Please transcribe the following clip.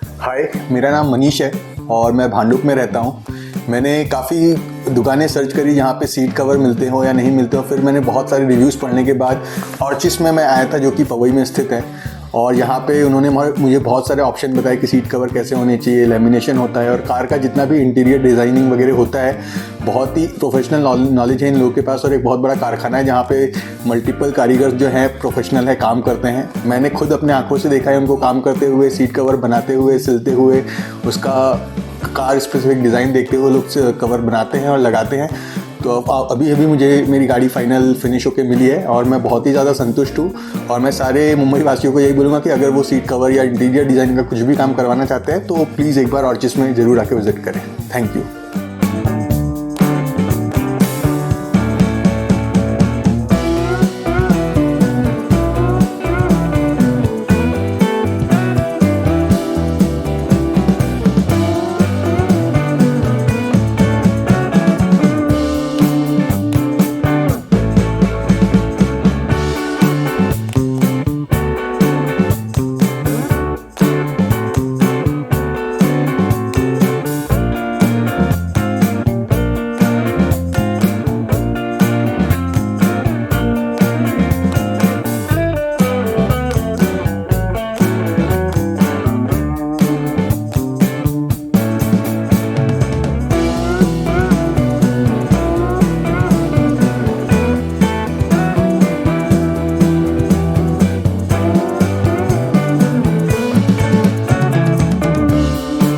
हाय, मेरा नाम मनीष है और मैं भांडुप में रहता हूँ। मैंने काफ़ी दुकानें सर्च करी जहाँ पे सीट कवर मिलते हो या नहीं मिलते हो। फिर मैंने बहुत सारे रिव्यूज़ पढ़ने के बाद ऑर्चिस में मैं आया था, जो कि पवई में स्थित है। और यहाँ पे उन्होंने मुझे बहुत सारे ऑप्शन बताए कि सीट कवर कैसे होने चाहिए, लेमिनेशन होता है और कार का जितना भी इंटीरियर डिज़ाइनिंग वगैरह होता है, बहुत ही प्रोफेशनल नॉलेज है इन लोगों के पास। और एक बहुत बड़ा कारखाना है जहाँ पे मल्टीपल कारीगर जो हैं प्रोफेशनल है, काम करते हैं। मैंने खुद अपने आंखों से देखा है उनको काम करते हुए, सीट कवर बनाते हुए, सिलते हुए, उसका कार स्पेसिफिक डिज़ाइन देखते हुए लोग कवर बनाते हैं और लगाते हैं। तो अभी मुझे मेरी गाड़ी फाइनल फिनिश होकर मिली है और मैं बहुत ही ज़्यादा संतुष्ट हूँ। और मैं सारे मुंबई वासियों को यही बोलूँगा कि अगर वो सीट कवर या इंटीरियर डिज़ाइन का कुछ भी काम करवाना चाहते हैं तो प्लीज़ एक बार ऑर्चिस में ज़रूर आके विज़िट करें। Thank you.